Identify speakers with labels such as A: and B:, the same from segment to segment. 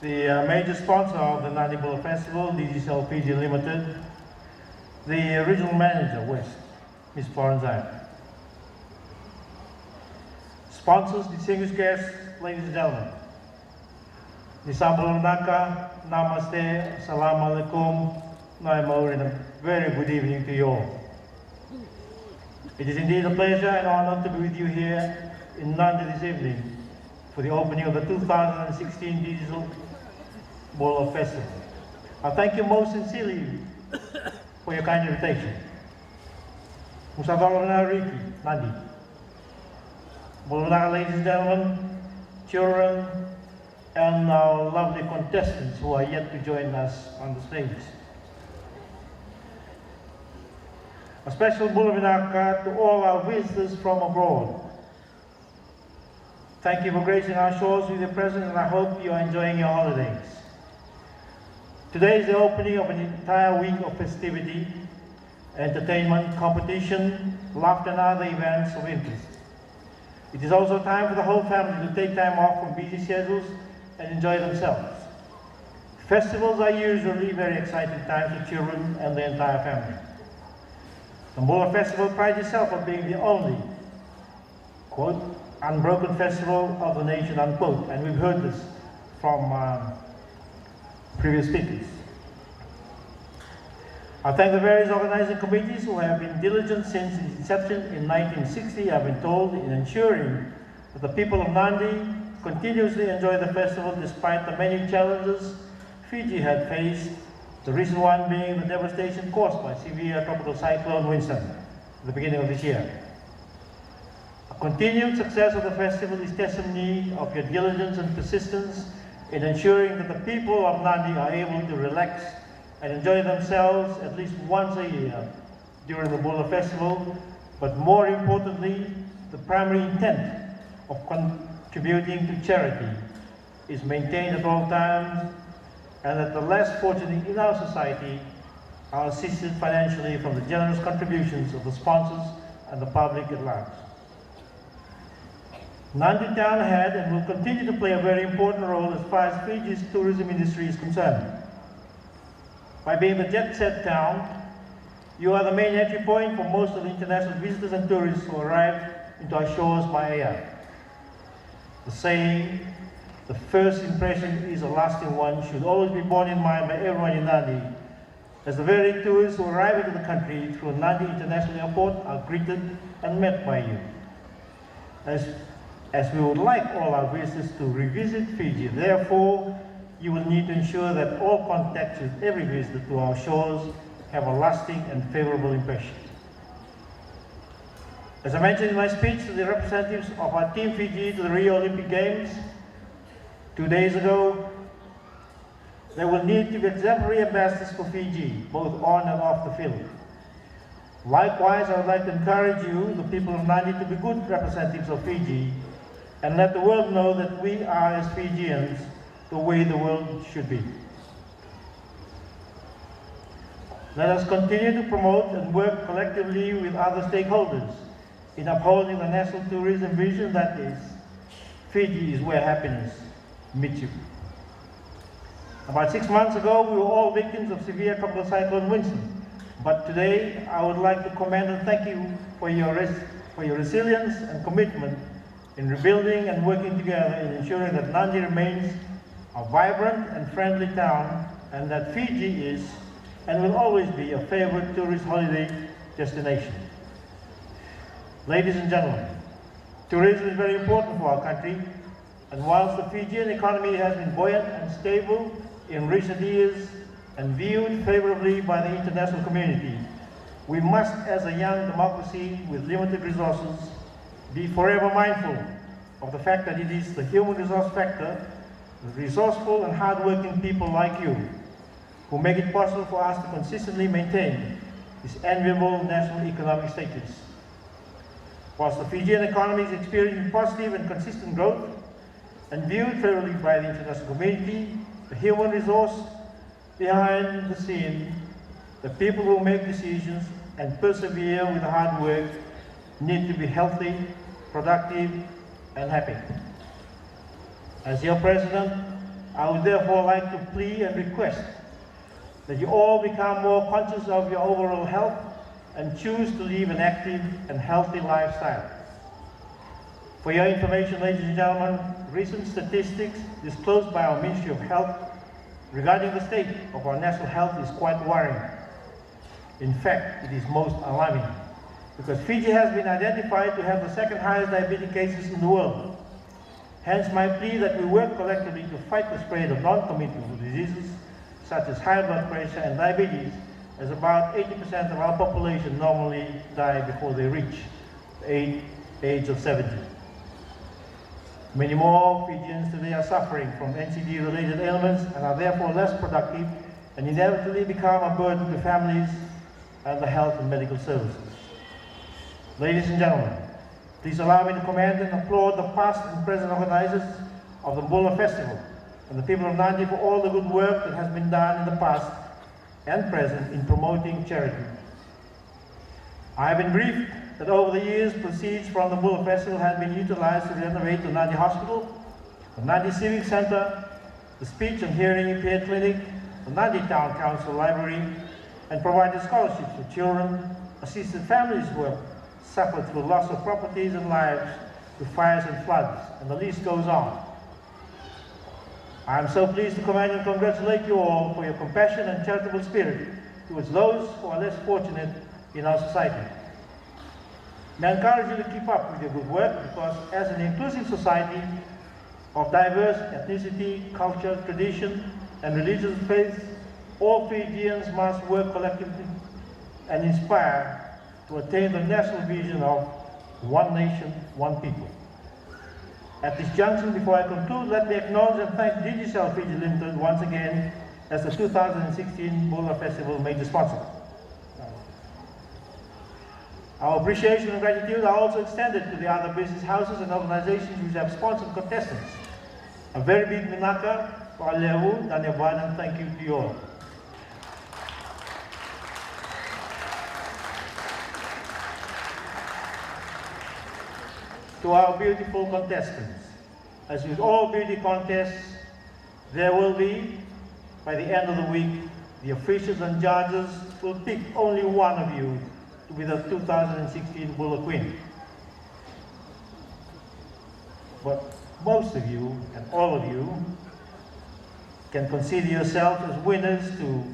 A: the major sponsor of the Nadi Bula Festival, DGCL Fiji Limited, the regional manager, West, Ms. Florenzine. Sponsors, distinguished guests, ladies and gentlemen. Naka, Namaste, Assalamu Alaikum, Naimau, and a very good evening to you all. It is indeed a pleasure and honor to be with you here in Nadi this evening for the opening of the 2016 Digital Bula Festival. I thank you most sincerely for your kind invitation. Musavalana Riki, Nadi. Bulana, ladies and gentlemen, children, and our lovely contestants who are yet to join us on the stage. A special Bulavinaka to all our visitors from abroad. Thank you for gracing our shores with your presence, and I hope you are enjoying your holidays. Today is the opening of an entire week of festivity, entertainment, competition, laughter, and other events of interest. It is also time for the whole family to take time off from busy schedules and enjoy themselves. Festivals are usually very exciting times for children and the entire family. The Bula Festival prides itself on being the only, quote, unbroken festival of the nation, unquote, and we've heard this from previous speakers. I thank the various organizing committees who have been diligent since its inception in 1960, I've been told, in ensuring that the people of Nadi continuously enjoy the festival despite the many challenges Fiji had faced, the recent one being the devastation caused by severe tropical cyclone Winston at the beginning of this year. A continued success of the festival is testimony of your diligence and persistence in ensuring that the people of Nadi are able to relax and enjoy themselves at least once a year during the Bula Festival, but more importantly, the primary intent of contributing to charity is maintained at all times, and that the less fortunate in our society are assisted financially from the generous contributions of the sponsors and the public at large. Nadi Town had and will continue to play a very important role as far as Fiji's tourism industry is concerned. By being the jet-set town, you are the main entry point for most of the international visitors and tourists who arrive into our shores by air. The saying, the first impression is a lasting one, should always be borne in mind by everyone in Nadi, as the very tourists who arrive into the country through Nadi International Airport are greeted and met by you. As we would like all our visitors to revisit Fiji, therefore, you will need to ensure that all contacts with every visitor to our shores have a lasting and favorable impression. As I mentioned in my speech to the representatives of our Team Fiji to the Rio Olympic Games 2 days ago, there will need to be exemplary ambassadors for Fiji, both on and off the field. Likewise, I would like to encourage you, the people of Nadi, to be good representatives of Fiji and let the world know that we are, as Fijians, the way the world should be. Let us continue to promote and work collectively with other stakeholders in upholding the national tourism vision that is, Fiji is where happiness meets you. About 6 months ago, we were all victims of severe tropical cyclone Winston. But today, I would like to commend and thank you for your resilience and commitment in rebuilding and working together in ensuring that Nadi remains a vibrant and friendly town, and that Fiji is and will always be a favorite tourist holiday destination. Ladies and gentlemen, tourism is very important for our country, and whilst the Fijian economy has been buoyant and stable in recent years and viewed favorably by the international community, we must, as a young democracy with limited resources, be forever mindful of the fact that it is the human resource factor, the resourceful and hard-working people like you, who make it possible for us to consistently maintain this enviable national economic status. Whilst the Fijian economy is experiencing positive and consistent growth and viewed favorably by the international community, the human resource behind the scene, the people who make decisions and persevere with hard work, need to be healthy, productive, and happy. As your president, I would therefore like to plead and request that you all become more conscious of your overall health and choose to live an active and healthy lifestyle. For your information, ladies and gentlemen, recent statistics disclosed by our Ministry of Health regarding the state of our national health is quite worrying. In fact, it is most alarming because Fiji has been identified to have the second highest diabetes cases in the world. Hence my plea that we work collectively to fight the spread of non-communicable diseases such as high blood pressure and diabetes, as about 80% of our population normally die before they reach the age of 70. Many more Fijians today are suffering from NCD-related ailments and are therefore less productive and inevitably become a burden to families and the health and medical services. Ladies and gentlemen, please allow me to commend and applaud the past and present organizers of the Bula Festival and the people of Nadi for all the good work that has been done in the past and present in promoting charity. I have been briefed that over the years, proceeds from the Bula Festival have been utilized to renovate the Nadi Hospital, the Nadi Civic Center, the Speech and Hearing Impaired Clinic, the Nadi Town Council Library, and provided scholarships for children, assisted families who have suffered through loss of properties and lives through fires and floods, and the list goes on. I am so pleased to commend and congratulate you all for your compassion and charitable spirit towards those who are less fortunate in our society. May I encourage you to keep up with your good work because as an inclusive society of diverse ethnicity, culture, tradition, and religious faiths, all Fijians must work collectively and inspire to attain the national vision of one nation, one people. At this junction, before I conclude, let me acknowledge and thank Digicel Fiji Limited once again as the 2016 Bula Festival major sponsor. Our appreciation and gratitude are also extended to the other business houses and organizations which have sponsored contestants. A very big minaka, pa'alehu, dhanyavad, and thank you to you all. To our beautiful contestants, as with all beauty contests, there will be, by the end of the week, the officials and judges will pick only one of you to be the 2016 Bula Queen. But most of you, and all of you, can consider yourselves as winners too,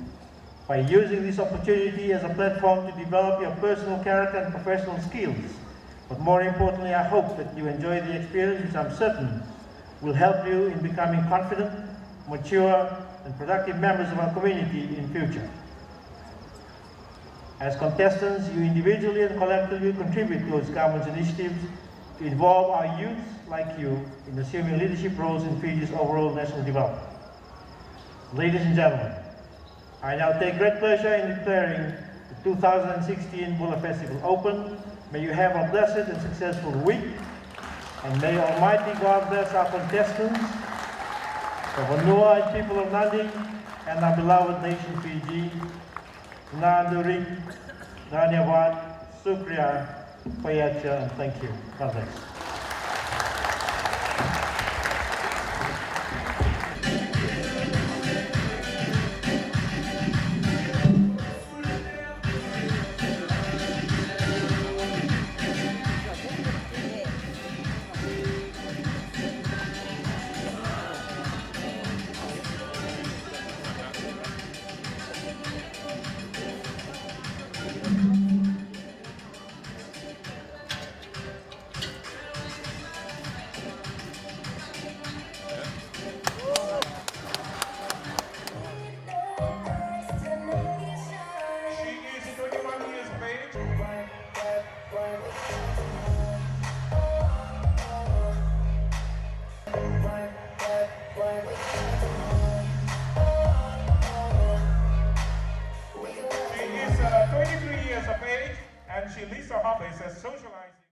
A: by using this opportunity as a platform to develop your personal character and professional skills. But more importantly, I hope that you enjoy the experience, which I'm certain will help you in becoming confident, mature, and productive members of our community in future. As contestants, you individually and collectively contribute towards government's initiatives to involve our youth like you in assuming leadership roles in Fiji's overall national development. Ladies and gentlemen, I now take great pleasure in declaring the 2016 Bula Festival open. May you have a blessed and successful week, and may Almighty God bless our contestants, the Vanua and people of Nadi, and our beloved nation Fiji. Nanduri, Dhanyavad, Sukriya, Payacha, and thank you. God bless.
B: Right.